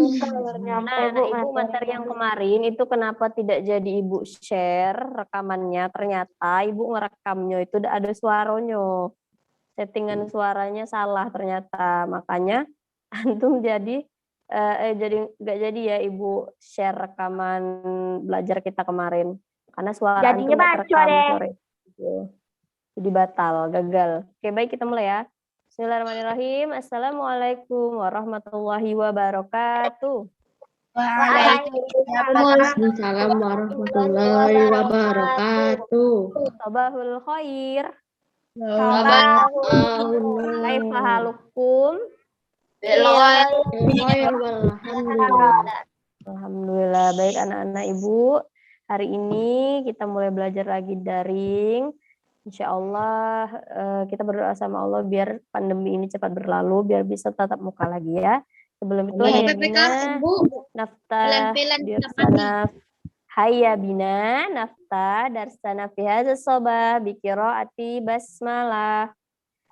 Nah, Ibu materi yang kemarin itu kenapa tidak jadi Ibu share rekamannya? Ternyata Ibu ngerekamnya itu ada suaranya. Settingan suaranya salah ternyata. Makanya antum jadi nggak jadi ya Ibu share rekaman belajar kita kemarin. Karena suara Jadinya antum nggak baca terekam deh. sore. Gitu. Jadi batal, gagal. Oke, baik kita mulai ya. Bismillahirrahmanirrahim. Assalamualaikum warahmatullahi wabarakatuh. Waalaikumsalam warahmatullahi wabarakatuh. Sabahul khair. Sabahul Kaifa halukum? khair walhamdulillah. Alhamdulillah baik anak-anak Ibu. Hari ini kita mulai belajar lagi daring. Insya Allah kita berdoa sama Allah biar pandemi ini cepat berlalu, biar bisa tatap muka lagi ya. Sebelum itu Hayya Bina, Naftah, Hayya Bina, Naftah, Darsana fi hadza sabah bi qiraati basmalah.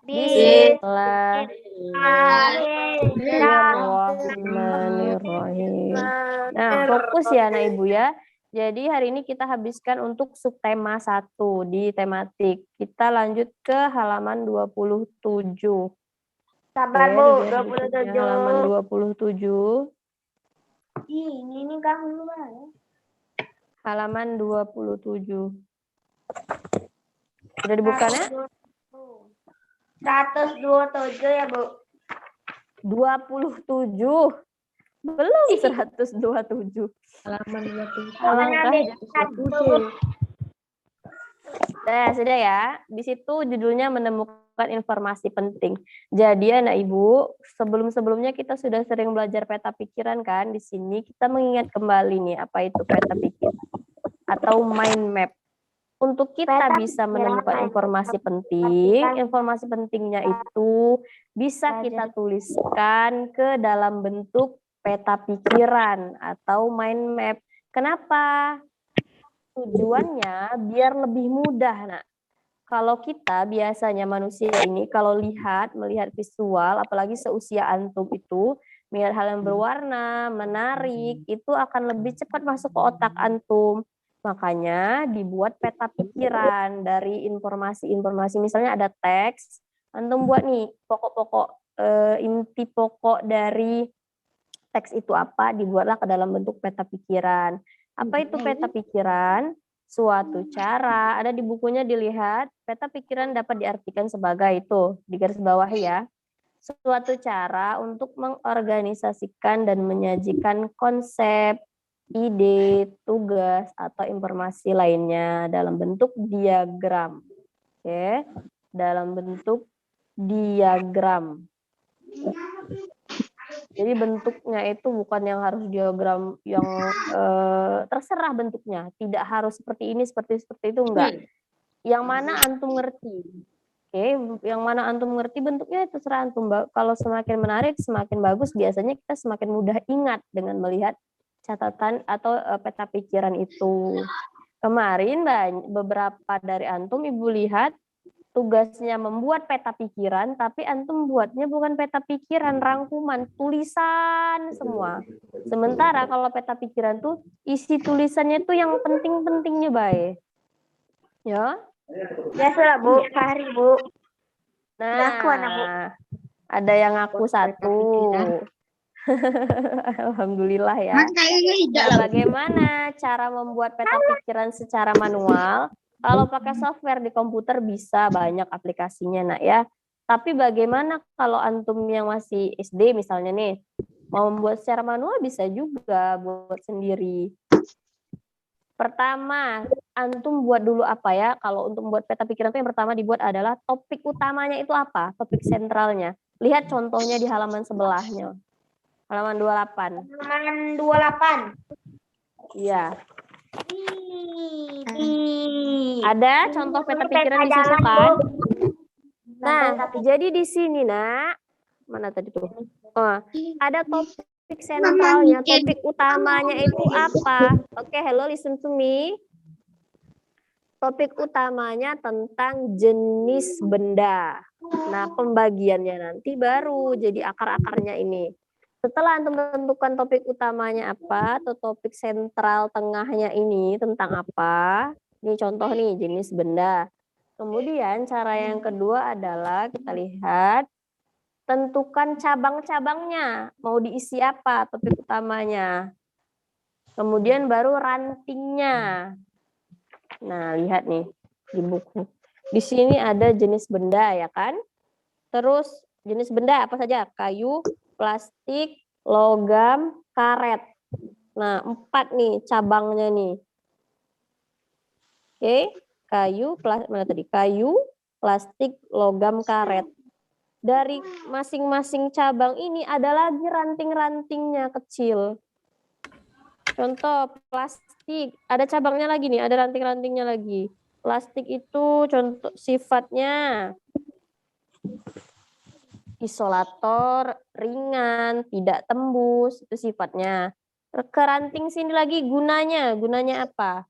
Bismillahirrahmanirrahim. Nah, fokus ya anak Ibu ya. Jadi hari ini kita habiskan untuk subtema 1 di tematik. Kita lanjut ke halaman 27. Sabar Oke, Bu, di 27. halaman 27. Ini kamu ya. Halaman 27. Sudah dibukanya? 127 ya Bu. 27. Belum 127. Halaman 27. Nah, sudah ya. Di situ judulnya menemukan informasi penting. Jadi anak Ibu, sebelum-sebelumnya kita sudah sering belajar peta pikiran kan. Di sini kita mengingat kembali nih apa itu peta pikiran atau mind map. Untuk kita bisa menemukan informasi pentingnya itu bisa kita tuliskan ke dalam bentuk peta pikiran atau mind map. Kenapa? Tujuannya biar lebih mudah, Nak. Kalau kita biasanya manusia ini kalau melihat visual, apalagi seusia antum itu, melihat hal yang berwarna, menarik, itu akan lebih cepat masuk ke otak antum. Makanya dibuat peta pikiran dari informasi-informasi, misalnya ada teks, antum buat nih pokok-pokok inti pokok dari teks itu apa, dibuatlah ke dalam bentuk peta pikiran. Apa itu peta pikiran? Suatu cara, ada di bukunya dilihat, peta pikiran dapat diartikan sebagai itu, di garis bawah ya. Suatu cara untuk mengorganisasikan dan menyajikan konsep, ide, tugas, atau informasi lainnya dalam bentuk diagram. Oke, dalam bentuk diagram. Jadi bentuknya itu bukan yang harus diagram yang terserah bentuknya, tidak harus seperti ini, seperti itu, enggak. Yang mana antum ngerti. Oke, yang mana antum ngerti bentuknya itu terserah antum. Kalau semakin menarik, semakin bagus, biasanya kita semakin mudah ingat dengan melihat catatan atau peta pikiran itu. Kemarin beberapa dari antum Ibu lihat tugasnya membuat peta pikiran, tapi antum buatnya bukan peta pikiran, rangkuman, tulisan semua. Sementara kalau peta pikiran tuh isi tulisannya tuh yang penting-pentingnya baik. Ya? Ya sudah Bu, Fahri Bu. Nah, ada yang ngaku 1. Alhamdulillah ya. Nah, bagaimana cara membuat peta pikiran secara manual? Kalau pakai software di komputer bisa banyak aplikasinya, Nak ya. Tapi bagaimana kalau antum yang masih SD misalnya nih, mau membuat secara manual bisa juga buat sendiri. Pertama, antum buat dulu apa ya? Kalau untuk membuat peta pikiran itu yang pertama dibuat adalah topik utamanya itu apa? Topik sentralnya. Lihat contohnya di halaman sebelahnya. Halaman 28. Halaman 28. Iya. Ada contoh peta pikiran di situ kan? Nah, jadi di sini, Nak. Mana tadi tuh? Oh, ada topik sentralnya, topik utamanya itu apa? Oke, hello, listen to me. Topik utamanya tentang jenis benda. Nah, pembagiannya nanti baru jadi akar-akarnya ini. setelah antum tentukan topik utamanya apa atau topik sentral tengahnya ini tentang apa. Ini contoh nih jenis benda. Kemudian cara yang kedua adalah kita lihat tentukan cabang-cabangnya. Mau diisi apa topik utamanya. Kemudian baru rantingnya. Nah, lihat nih di buku. Di sini ada jenis benda ya kan? Terus jenis benda apa saja? Kayu, plastik, logam, karet. Nah, 4 nih cabangnya nih. Oke, mana tadi? Kayu, plastik, logam, karet. Dari masing-masing cabang ini ada lagi ranting-rantingnya kecil. Contoh plastik, ada cabangnya lagi nih, ada ranting-rantingnya lagi. Plastik itu contoh sifatnya isolator, ringan, tidak tembus, itu sifatnya. Keranting sini lagi gunanya apa?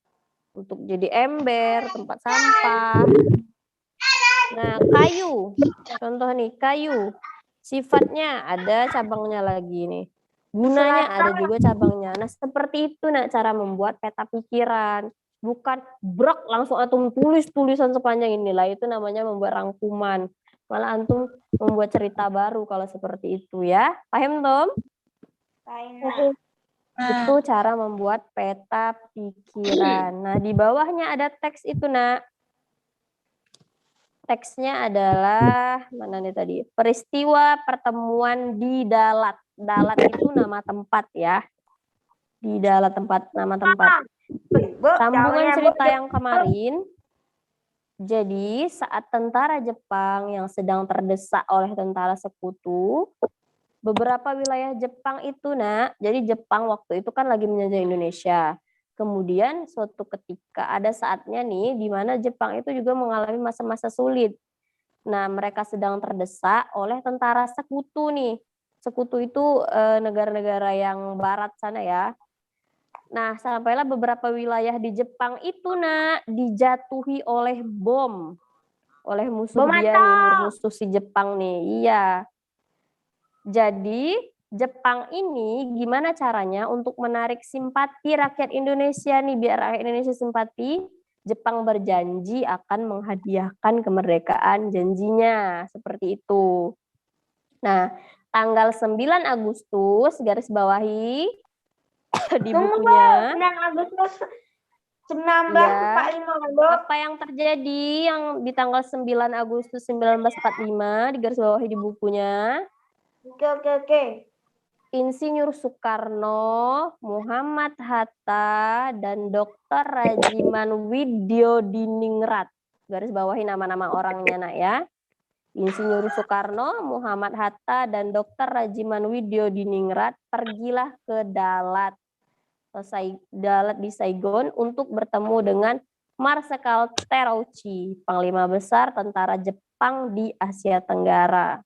Untuk jadi ember, tempat sampah. Nah, kayu. Contoh nih, kayu. Sifatnya ada cabangnya lagi nih. Gunanya ada juga cabangnya. Nah, seperti itu nak cara membuat peta pikiran. Bukan brok langsung antum tulisan sepanjang inilah, itu namanya membuat rangkuman. Malah antum membuat cerita baru kalau seperti itu ya. Paham, Tom? Itu cara membuat peta pikiran. Nah, di bawahnya ada teks itu, Nak. Teksnya adalah, mana nih tadi? Peristiwa pertemuan di Dalat. Dalat itu nama tempat ya. Di Dalat nama tempat. Sambungan cerita yang kemarin. Jadi saat tentara Jepang yang sedang terdesak oleh tentara sekutu, beberapa wilayah Jepang itu, Nak, jadi Jepang waktu itu kan lagi menjajah Indonesia. Kemudian suatu ketika ada saatnya nih di mana Jepang itu juga mengalami masa-masa sulit. Nah, mereka sedang terdesak oleh tentara sekutu nih. Sekutu itu negara-negara yang barat sana ya. Nah, sampailah beberapa wilayah di Jepang itu, Nak, dijatuhi oleh bom. Oleh musuh dia nih, musuh si Jepang nih. Iya. Jadi, Jepang ini gimana caranya untuk menarik simpati rakyat Indonesia nih, biar rakyat Indonesia simpati? Jepang berjanji akan menghadiahkan kemerdekaan, janjinya seperti itu. Nah, tanggal 9 Agustus, garis bawahi di bukunya. 9 Agustus Ya, 1945, apa yang terjadi yang di tanggal 9 Agustus 1945 di garis bawahi di bukunya? Oke. Insinyur Soekarno, Muhammad Hatta, dan Dr. Rajiman Widyodiningrat. Garis bawahi nama-nama orangnya, Nak ya. Insinyur Soekarno, Muhammad Hatta, dan Dr. Rajiman Widyodiningrat pergilah ke Dalat di Saigon untuk bertemu dengan Marsekal Terauchi, Panglima Besar Tentara Jepang di Asia Tenggara.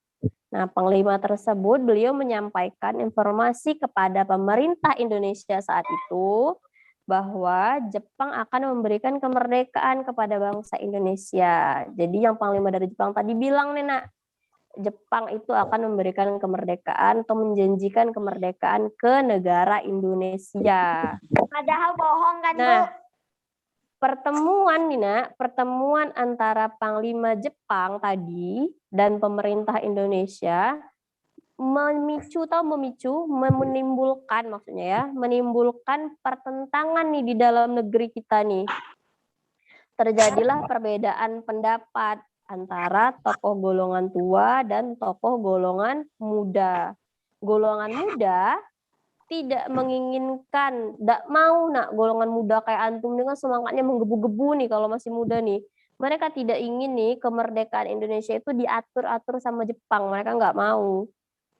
Nah, Panglima tersebut beliau menyampaikan informasi kepada pemerintah Indonesia saat itu bahwa Jepang akan memberikan kemerdekaan kepada bangsa Indonesia. Jadi yang Panglima dari Jepang tadi bilang nih, Nak, Jepang itu akan memberikan kemerdekaan atau menjanjikan kemerdekaan ke negara Indonesia. Padahal bohong kan, Bu? Nah, pertemuan nih, Nak, pertemuan antara Panglima Jepang tadi dan pemerintah Indonesia menimbulkan maksudnya ya, menimbulkan pertentangan nih di dalam negeri kita nih. Terjadilah perbedaan pendapat antara tokoh golongan tua dan tokoh golongan muda. Golongan muda tidak menginginkan, tidak mau, Nak, golongan muda kayak antum ini kan semangatnya menggebu-gebu nih kalau masih muda nih. Mereka tidak ingin nih kemerdekaan Indonesia itu diatur-atur sama Jepang. Mereka nggak mau.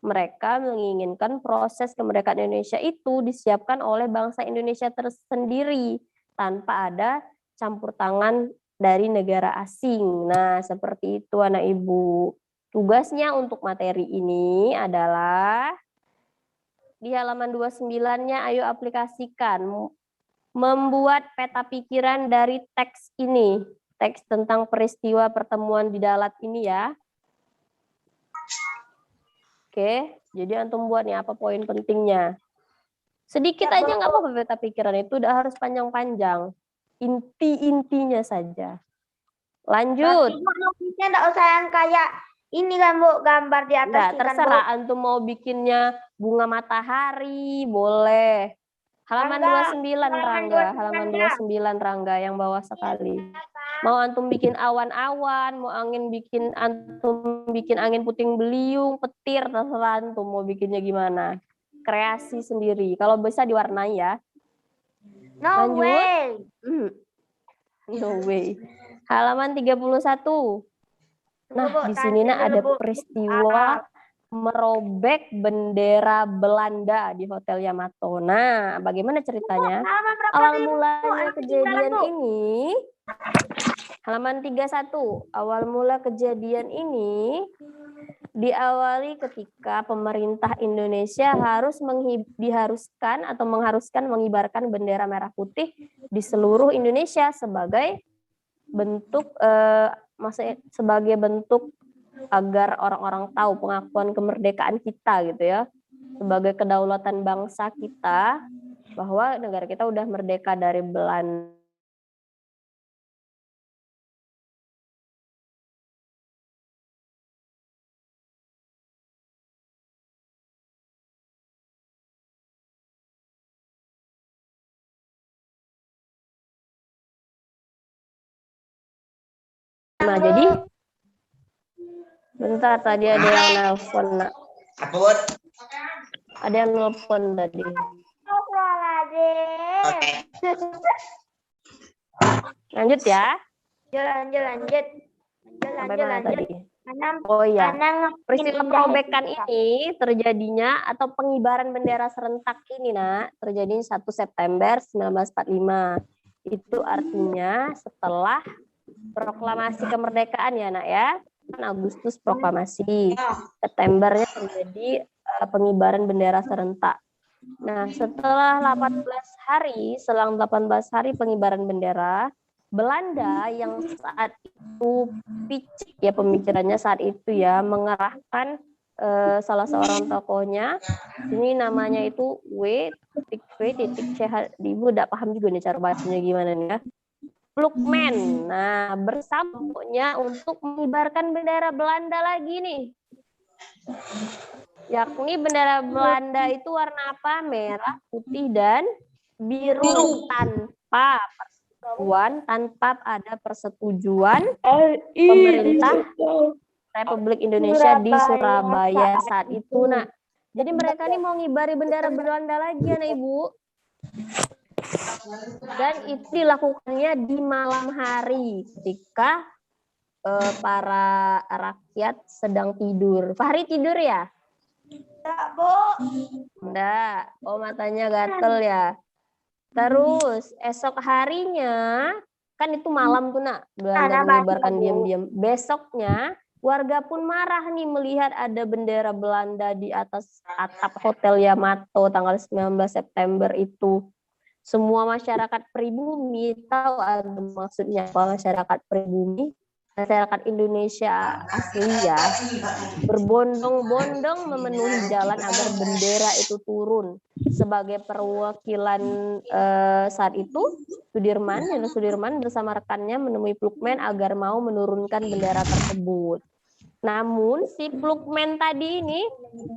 Mereka menginginkan proses kemerdekaan Indonesia itu disiapkan oleh bangsa Indonesia tersendiri tanpa ada campur tangan dari negara asing. Nah, seperti itu anak ibu. Tugasnya untuk materi ini adalah di halaman 29-nya ayo aplikasikan. Membuat peta pikiran dari teks ini. Teks tentang peristiwa pertemuan di Dalat ini ya. Oke, jadi antum buat nih apa poin pentingnya. Sedikit Ya, aja Bu. nggak apa-apa peta pikiran itu udah harus panjang-panjang. Inti-intinya saja. Lanjut. Berarti nulisnya enggak usah yang kayak ini kan Bu, gambar di atas Enggak, ini kan Bu. terserah antum mau bikinnya bunga matahari, boleh. Halaman Rangga, 29 Rangga, halaman 29 Rangga yang bawah sekali. Mau antum bikin awan-awan, mau antum bikin angin puting beliung, petir, terserah antum mau bikinnya gimana. Kreasi sendiri. Kalau bisa diwarnai ya. No Lanjut. way. No way. Halaman 31. Nah, Bu, di sini tanya nah dulu, ada Bu. peristiwa merobek bendera Belanda di Hotel Yamato. Nah, bagaimana ceritanya? Halaman berapa Awal nih, Bu? mulanya Halaman kejadian 9, Bu. ini, halaman 31, awal mula kejadian ini diawali ketika pemerintah Indonesia diharuskan atau mengharuskan mengibarkan bendera merah putih di seluruh Indonesia sebagai bentuk maksudnya sebagai bentuk agar orang-orang tahu pengakuan kemerdekaan kita gitu ya, sebagai kedaulatan bangsa kita bahwa negara kita udah merdeka dari Belanda. Nah, jadi bentar tadi ada yang nelpon, Nak. Ada yang nelpon tadi. Astagfirullahaladzim. Lanjut ya. Lanjut. Sampai mana tadi? Anang, Oh iya. Anang Peristiwa indah perobekan itu. ini terjadinya atau pengibaran bendera serentak ini, Nak, terjadi 1 September 1945. Itu artinya setelah proklamasi kemerdekaan ya, Nak ya. Kan Agustus proklamasi. Septembernya terjadi pengibaran bendera serentak. Nah, setelah 18 hari, selang 18 hari pengibaran bendera, Belanda yang saat itu picik ya pemikirannya saat itu ya, mengerahkan salah seorang tokohnya, ini namanya itu W.C. Ibu udah paham juga nih cara bacanya gimana nih ya. Plukman. Nah, bersamanya untuk mengibarkan bendera Belanda lagi nih. Yakni bendera Belanda itu warna apa? Merah, putih, dan biru tanpa ada persetujuan pemerintah Republik Indonesia di Surabaya saat itu. Nah, jadi mereka nih mau ngibari bendera Belanda lagi ya, nah Ibu. Dan itu dilakukannya di malam hari ketika para rakyat sedang tidur. Fahri tidur ya? Enggak, Bu. Enggak. Oh, matanya gatel ya. Terus esok harinya, kan itu malam tuh Nak, Belanda mengibarkan diam-diam. Besoknya warga pun marah nih melihat ada bendera Belanda di atas atap Hotel Yamato tanggal 19 September itu. Semua masyarakat pribumi tahu ada maksudnya apa masyarakat pribumi, masyarakat Indonesia asli ya, berbondong-bondong memenuhi jalan agar bendera itu turun. Sebagai perwakilan saat itu, Sudirman bersama rekannya menemui Plukman agar mau menurunkan bendera tersebut. Namun si Plukman tadi ini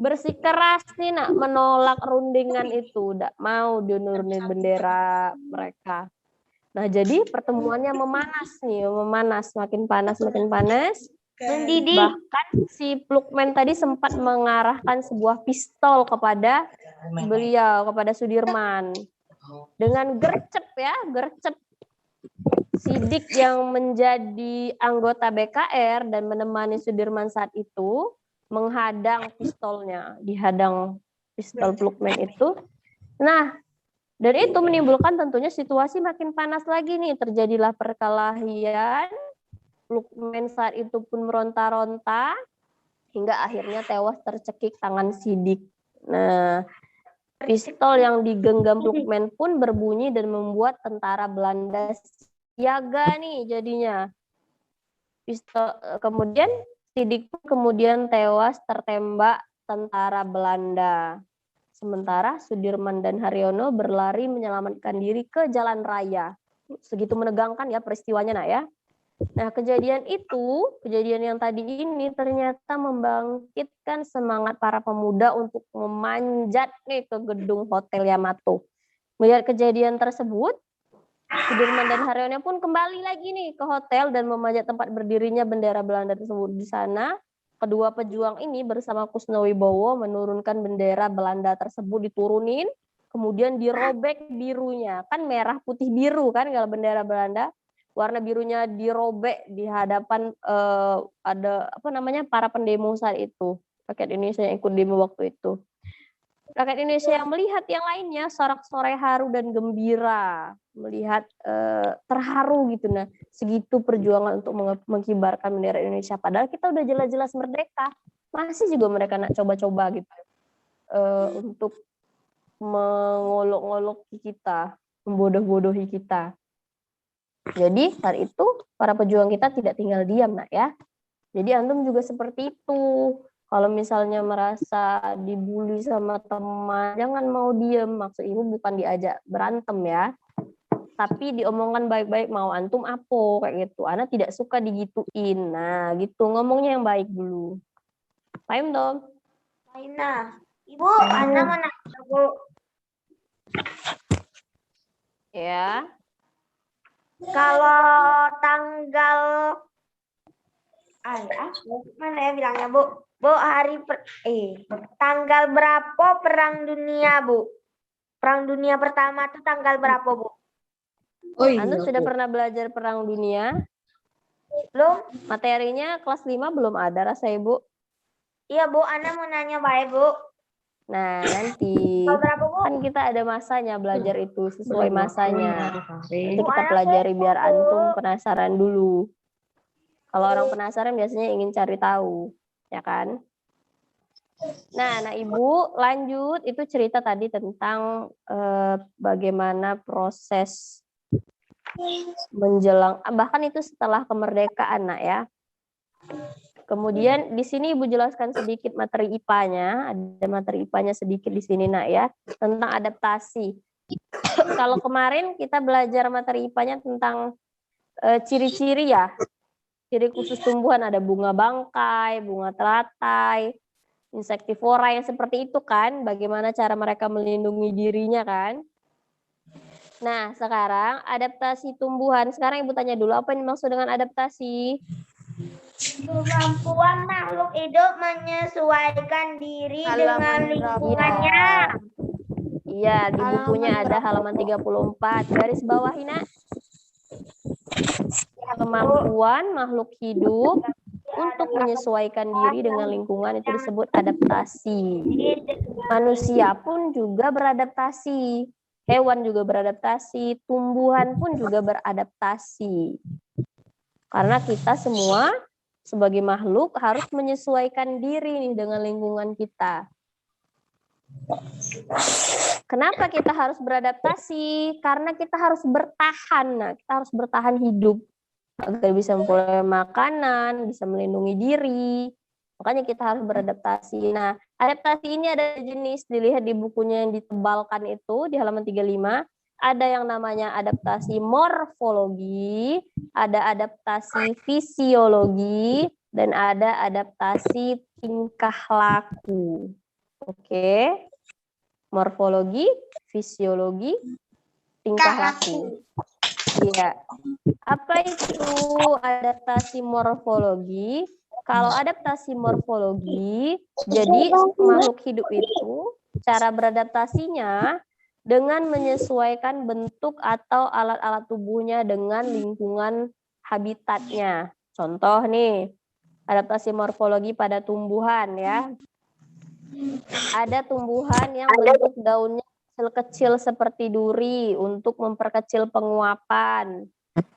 bersikeras nih Nak menolak rundingan itu, tidak mau dinurunin bendera mereka. Nah, jadi pertemuannya memanas, makin panas. Mendidih. Bahkan si Plukman tadi sempat mengarahkan sebuah pistol kepada beliau, kepada Sudirman. Dengan gercep. Sidik yang menjadi anggota BKR dan menemani Sudirman saat itu menghadang pistolnya, dihadang pistol Plukman itu. Nah, dan itu menimbulkan tentunya situasi makin panas lagi nih. Terjadilah perkelahian. Plukman saat itu pun meronta-ronta hingga akhirnya tewas tercekik tangan Sidik. Nah, pistol yang digenggam Plukman pun berbunyi dan membuat tentara Belanda siaga nih jadinya. Pistol kemudian Sidik kemudian tewas tertembak tentara Belanda. Sementara Sudirman dan Haryono berlari menyelamatkan diri ke jalan raya. Segitu menegangkan ya peristiwanya, Nak ya. Nah, kejadian yang tadi ini ternyata membangkitkan semangat para pemuda untuk memanjat nih ke gedung Hotel Yamato. Melihat kejadian tersebut, Sudirman dan Haryono pun kembali lagi nih ke hotel dan memanjat tempat berdirinya bendera Belanda tersebut. Di sana, kedua pejuang ini bersama Kusnowibowo menurunkan bendera Belanda tersebut, diturunin, kemudian dirobek birunya. Kan merah putih biru kan kalau bendera Belanda. Warna birunya dirobek di hadapan ada para pendemo saat itu. Rakyat Indonesia yang ikut demo waktu itu. Rakyat Indonesia yang melihat yang lainnya sorak-sorai haru dan gembira, melihat terharu gitu. Nah, segitu perjuangan untuk mengibarkan bendera Indonesia. Padahal kita udah jelas-jelas merdeka, masih juga mereka nak coba-coba gitu untuk mengolok-ngolok kita, membodoh-bodohi kita. Jadi saat itu para pejuang kita tidak tinggal diam, Nak ya. Jadi antum juga seperti itu. Kalau misalnya merasa dibully sama teman, jangan mau diem. Maksud ibu bukan diajak berantem ya. Tapi diomongkan baik-baik, mau antum apa kayak gitu. Ana tidak suka digituin. Nah, gitu ngomongnya yang baik dulu. Paham dong? Nah, Ibu, Ana mau nanya, Bu. Ya. Kalau tanggal mana ya bilangnya, Bu? Bu, tanggal berapa Perang Dunia, Bu? Perang Dunia pertama itu tanggal berapa, Bu? Oh iya, Anda sudah Bu. pernah belajar Perang Dunia? Belum? Materinya kelas 5 belum ada rasa Ibu? Iya, Bu, Ana mau nanya baik, Bu. Nah, nanti Tanggal berapa, Bu? kan kita ada masanya belajar itu sesuai masanya. Nanti Bu, kita Ana pelajari biar kepo, Bu. antum penasaran dulu. Kalau orang penasaran biasanya ingin cari tahu, ya kan? Nah, Ibu lanjut itu cerita tadi tentang bagaimana proses menjelang, bahkan itu setelah kemerdekaan, Nak ya. Kemudian di sini Ibu jelaskan sedikit materi IPA-nya, ada materi IPA-nya sedikit di sini, Nak ya, tentang adaptasi. Kalau kemarin kita belajar materi IPA-nya tentang ciri-ciri ya, ciri khusus tumbuhan, ada bunga bangkai, bunga teratai, insektivora yang seperti itu kan, bagaimana cara mereka melindungi dirinya kan. Nah, sekarang adaptasi tumbuhan. Sekarang Ibu tanya dulu, apa yang dimaksud dengan adaptasi? Kemampuan makhluk hidup menyesuaikan diri dengan lingkungannya. Iya, di bukunya ada halaman 34. Garis bawah ini. Kemampuan makhluk hidup untuk menyesuaikan diri dengan lingkungan itu disebut adaptasi. Manusia pun juga beradaptasi. Hewan juga beradaptasi. Tumbuhan pun juga beradaptasi. Karena kita semua sebagai makhluk harus menyesuaikan diri nih dengan lingkungan kita. Kenapa kita harus beradaptasi? Karena kita harus bertahan. Nah, kita harus bertahan hidup agar bisa memperoleh makanan, bisa melindungi diri. Makanya kita harus beradaptasi. Nah, adaptasi ini ada jenis, dilihat di bukunya yang ditebalkan itu di halaman 35. Ada yang namanya adaptasi morfologi, ada adaptasi fisiologi, dan ada adaptasi tingkah laku. Oke. Morfologi, fisiologi, tingkah laku. Iya. Apa itu adaptasi morfologi? Kalau adaptasi morfologi, jadi makhluk hidup itu cara beradaptasinya dengan menyesuaikan bentuk atau alat-alat tubuhnya dengan lingkungan habitatnya. Contoh nih, adaptasi morfologi pada tumbuhan ya. Ada tumbuhan yang bentuk daunnya kecil-kecil seperti duri untuk memperkecil penguapan.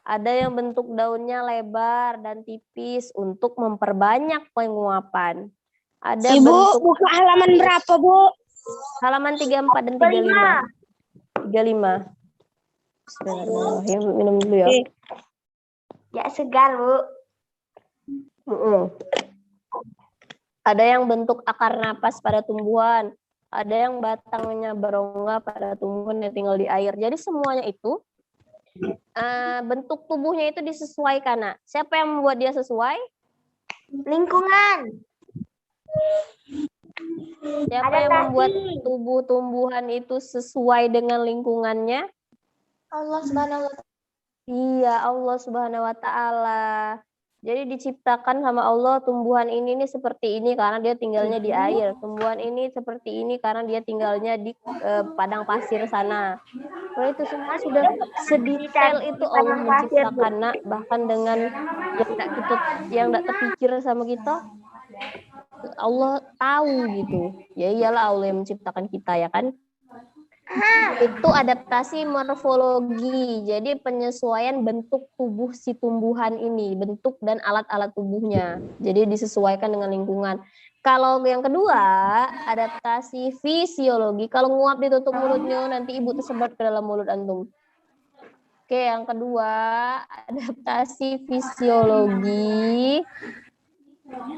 Ada yang bentuk daunnya lebar dan tipis untuk memperbanyak penguapan. Ada Ibu, bentuk buku halaman berapa, Bu? halaman 34 dan 35. 35. Bismillahirrahmanirrahim. Minum dulu ya. Ya, segar, Bu. Ada yang bentuk akar napas pada tumbuhan, ada yang batangnya berongga pada tumbuhan yang tinggal di air. Jadi semuanya itu bentuk tubuhnya itu disesuaikan. Nak. Siapa yang membuat dia sesuai? Lingkungan. Siapa Adaptasi. yang membuat tubuh tumbuhan itu sesuai dengan lingkungannya? Allah Subhanahu wa Ta'ala. Iya, Allah Subhanahu wa Ta'ala. Jadi diciptakan sama Allah tumbuhan ini nih seperti ini karena dia tinggalnya di air. Tumbuhan ini seperti ini karena dia tinggalnya di padang pasir sana. Kalau itu semua sudah sedetail itu Allah menciptakan, Nak, bahkan dengan yang tidak terpikir sama kita. Allah tahu gitu. Ya iyalah Allah yang menciptakan kita ya kan. Itu adaptasi morfologi. Jadi penyesuaian bentuk tubuh si tumbuhan ini, bentuk dan alat-alat tubuhnya. Jadi disesuaikan dengan lingkungan. Kalau yang kedua, adaptasi fisiologi. Kalau nguap ditutup mulutnya, nanti ibu tersebar ke dalam mulut antum. Oke, yang kedua, adaptasi fisiologi.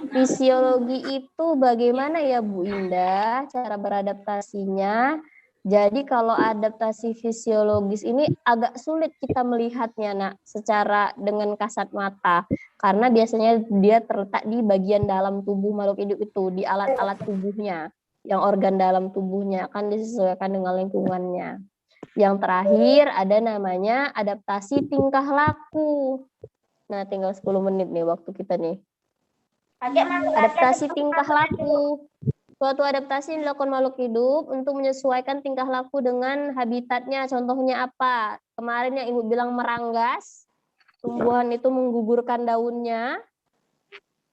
Fisiologi itu bagaimana ya Bu Indah cara beradaptasinya? Jadi kalau adaptasi fisiologis ini agak sulit kita melihatnya, Nak, secara dengan kasat mata. Karena biasanya dia terletak di bagian dalam tubuh makhluk hidup itu, di alat-alat tubuhnya, yang organ dalam tubuhnya akan disesuaikan dengan lingkungannya. Yang terakhir ada namanya adaptasi tingkah laku. Nah, tinggal 10 menit nih waktu kita nih. Adaptasi tingkah laku. Suatu adaptasi yang dilakukan makhluk hidup untuk menyesuaikan tingkah laku dengan habitatnya. Contohnya apa? Kemarin yang Ibu bilang meranggas, tumbuhan itu menggugurkan daunnya.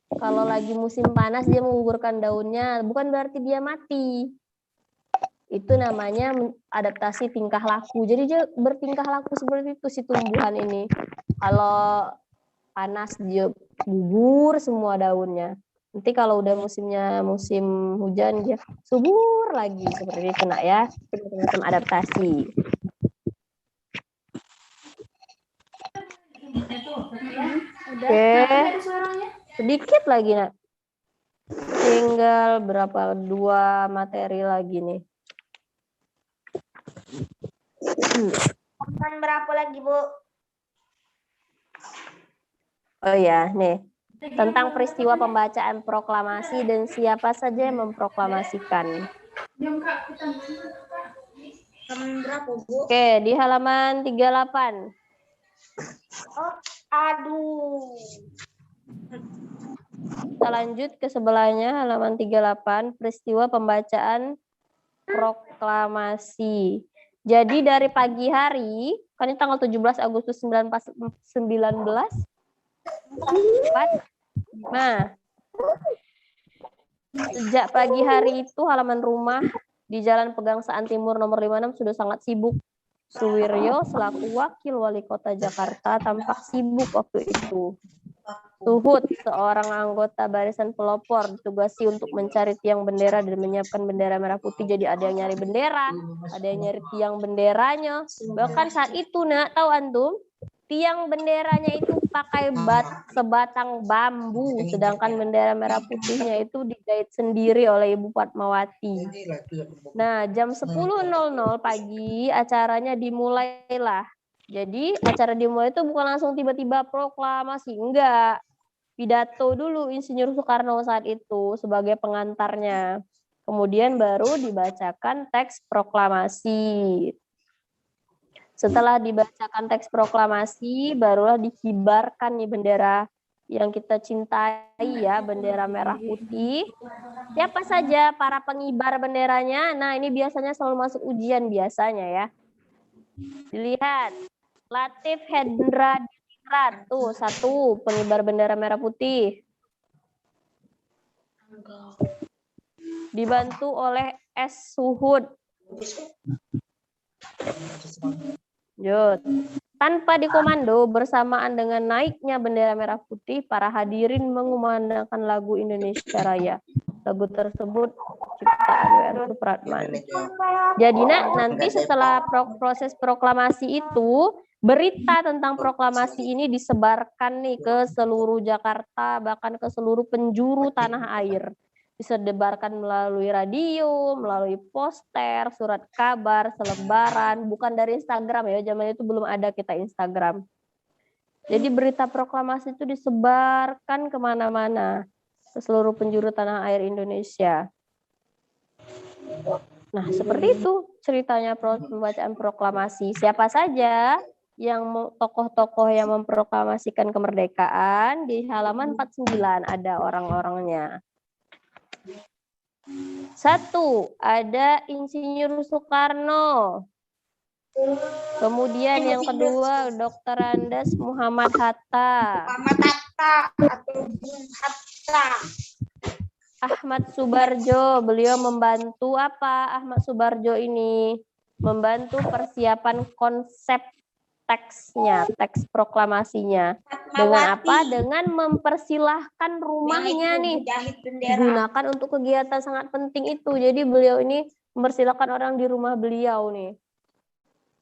Kalau lagi musim panas dia menggugurkan daunnya, bukan berarti dia mati. Itu namanya adaptasi tingkah laku. Jadi dia bertingkah laku seperti itu si tumbuhan ini. Kalau panas dia gugur semua daunnya. Nanti kalau udah musim hujan dia subur lagi seperti itu, Nak ya. Macam adaptasi. Oke. Sedikit lagi, Nak. Tinggal berapa? 2 materi lagi nih. Berapa lagi, Bu? Oh ya, nih. Tentang peristiwa pembacaan proklamasi dan siapa saja yang memproklamasikan. Oke, di halaman 38. Oh, aduh. Kita lanjut ke sebelahnya, halaman 38, peristiwa pembacaan proklamasi. Jadi dari pagi hari, kan ini tanggal 17 Agustus 1945. Nah, sejak pagi hari itu halaman rumah di Jalan Pegangsaan Timur nomor 56 sudah sangat sibuk. Suwiryo selaku wakil wali kota Jakarta tampak sibuk waktu itu. Suhud, seorang anggota barisan pelopor, ditugasi untuk mencari tiang bendera dan menyiapkan bendera merah putih. Jadi ada yang nyari bendera, ada yang nyari tiang benderanya. Bahkan saat itu, Nak, tahu antum? Tiang benderanya itu pakai sebatang bambu, sedangkan bendera merah putihnya itu dijahit sendiri oleh Ibu Fatmawati. Nah, jam 10.00 pagi acaranya dimulailah. Jadi acara dimulai itu bukan langsung tiba-tiba proklamasi, enggak. Pidato dulu Insinyur Soekarno saat itu sebagai pengantarnya. Kemudian baru dibacakan teks proklamasi. Setelah dibacakan teks proklamasi, barulah dikibarkan nih bendera yang kita cintai ya, bendera merah putih. Siapa saja para pengibar benderanya? Nah, ini biasanya selalu masuk ujian biasanya ya. Dilihat, Latif Hendra Diningrat, tuh satu pengibar bendera merah putih. Dibantu oleh S. Suhud. Lanjut. Tanpa dikomando, bersamaan dengan naiknya bendera merah putih, para hadirin mengumandangkan lagu Indonesia Raya. Lagu tersebut ciptaan W.R. Supratman. Jadi nanti setelah proses proklamasi itu, berita tentang proklamasi ini disebarkan nih ke seluruh Jakarta, bahkan ke seluruh penjuru tanah air. disebarkan melalui radio, melalui poster, surat kabar, selebaran, bukan dari Instagram ya, zaman itu belum ada kita Instagram. Jadi berita proklamasi itu disebarkan kemana-mana, ke seluruh penjuru tanah air Indonesia. Nah, seperti itu ceritanya pembacaan proklamasi. Siapa saja yang tokoh-tokoh yang memproklamasikan kemerdekaan, di halaman 49 ada orang-orangnya. 1, ada Insinyur Soekarno. Kemudian yang kedua, Dr. Andes Muhammad Hatta. Ahmad Subarjo, beliau membantu apa? Ahmad Subarjo ini membantu persiapan konsep teksnya, teks proklamasinya. Dengan apa? Dengan mempersilahkan rumahnya nih digunakan untuk kegiatan sangat penting itu. Jadi beliau ini mempersilahkan orang di rumah beliau nih.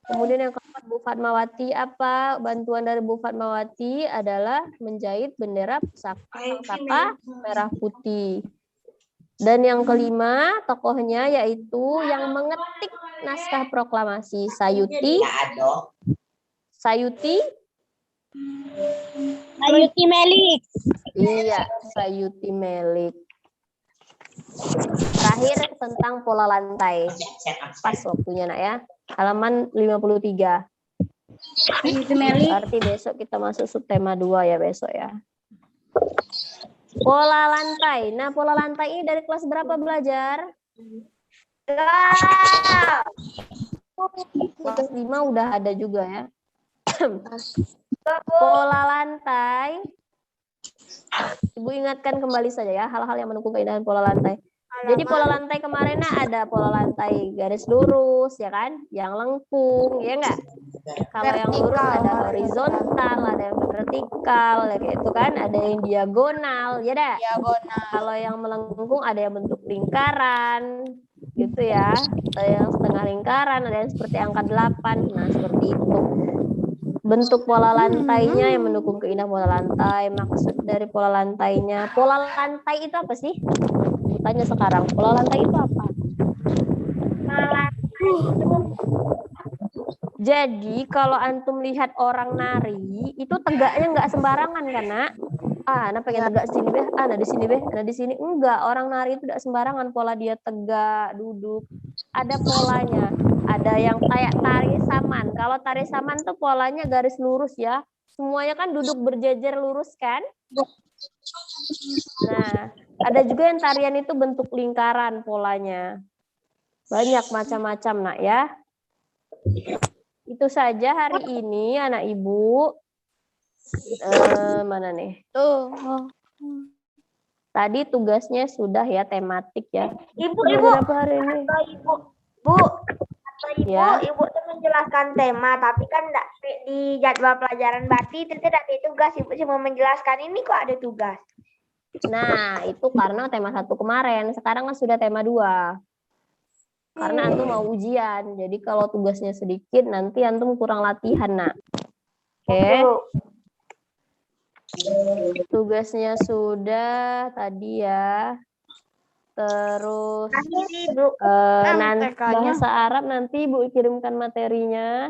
Kemudian yang keempat, Bu Fatmawati apa? Bantuan dari Bu Fatmawati adalah menjahit bendera pusaka merah putih. Dan yang kelima, tokohnya yaitu yang mengetik naskah proklamasi, Sayuti Melik. Iya, Sayuti Melik. Terakhir tentang pola lantai. Pas waktunya nak ya. Halaman 53. Berarti besok kita masuk subtema 2 ya besok ya. Pola lantai. Nah, pola lantai ini dari kelas berapa belajar? Kelas 5 udah ada juga ya. Pola lantai. Ibu ingatkan kembali saja ya hal-hal yang mendukung keindahan pola lantai. Jadi pola lantai kemarin ada pola lantai garis lurus ya kan, yang lengkung ya enggak? Kalau yang lurus ada horizontal, ada yang vertikal, ya kayak itu kan, ada yang diagonal, ya dah. Kalau yang melengkung ada yang bentuk lingkaran, gitu ya. Ada yang setengah lingkaran, ada yang seperti angka 8. Nah, seperti itu. Bentuk pola lantainya yang mendukung keindahan pola lantai. Maksud dari pola lantainya. Pola lantai itu apa sih? Tanya sekarang, pola lantai itu apa? Jadi kalau antum lihat orang nari itu tegaknya nggak sembarangan kan nak? Nah pengen tegak sini beh, nah di sini beh, nah di sini enggak. Orang nari itu tidak sembarangan pola dia tegak, duduk. Ada polanya. Ada yang kayak tari saman. Kalau tari saman tuh polanya garis lurus ya. Semuanya kan duduk berjejer lurus kan? Nah, ada juga yang tarian itu bentuk lingkaran polanya. Banyak macam-macam nak ya. Itu saja hari ini anak ibu. Mana nih? Tuh. Tadi tugasnya sudah ya tematik ya. Ibu, berapa hari ini? Ya. Ibu tuh menjelaskan tema, tapi kan enggak di jadwal pelajaran berarti itu tidak ada tugas. Ibu cuma menjelaskan ini kok ada tugas. Nah, itu karena tema 1 kemarin. Sekarang kan sudah tema 2. Karena antum mau ujian. Jadi kalau tugasnya sedikit, nanti antum kurang latihan, nak. Oke. Tugasnya sudah tadi ya. Terus nanti bahasa Arab nanti Ibu kirimkan materinya.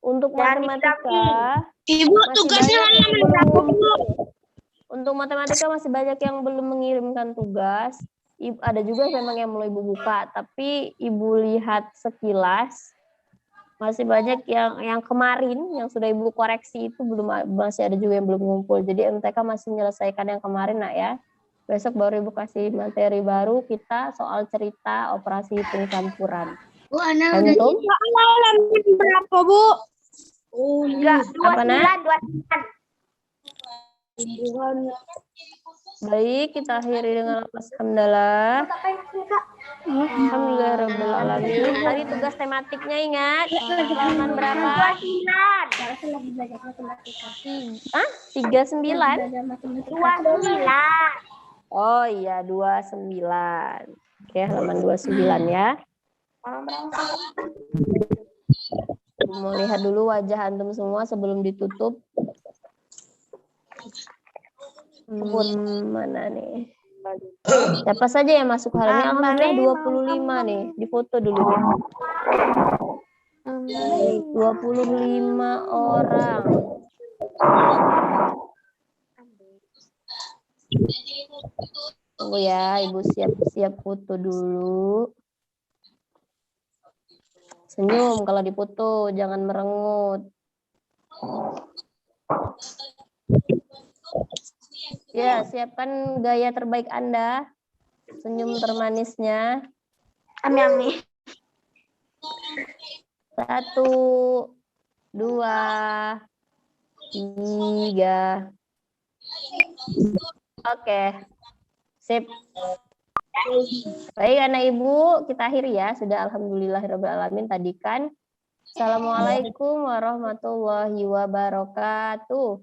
Untuk matematika, Ibu tugasnya halaman berapa, Bu? Untuk matematika masih banyak yang belum mengirimkan tugas. Ada juga memang yang mulai Ibu buka, tapi Ibu lihat sekilas masih banyak yang kemarin yang sudah Ibu koreksi itu masih ada juga yang belum ngumpul. Jadi MTK masih menyelesaikan yang kemarin nak ya. Besok baru Ibu kasih materi baru kita soal cerita operasi hitung campuran. Bu, Ana udah Antum? Halaman berapa, Bu? Oh, Apa nak? 29. Baik, kita akhiri dengan alhamdulillah. Alhamdulillah rabbil alamin. Tadi tugas tematiknya ingat halaman berapa? 39. 29. Oh iya 29. Oke, halaman 29 ya. Mau lihat dulu wajah antum semua sebelum ditutup. Mana nih? Siapa saja yang masuk hal ini? Alhamdulillah 25 nih. Difoto dulu nih. 25 orang. Tunggu ya, Ibu siap-siap foto dulu. Senyum kalau difoto, jangan merengut. Ya, siapkan gaya terbaik Anda. Senyum termanisnya. Ami. 1, 2, 3. Oke. Sip. Baik anak ibu, kita akhiri ya. Sudah alhamdulillahirrahmanirrahim tadi kan. Assalamualaikum warahmatullahi wabarakatuh.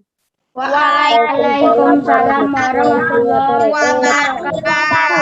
Waalaikumsalam warahmatullahi Wabarakatuh.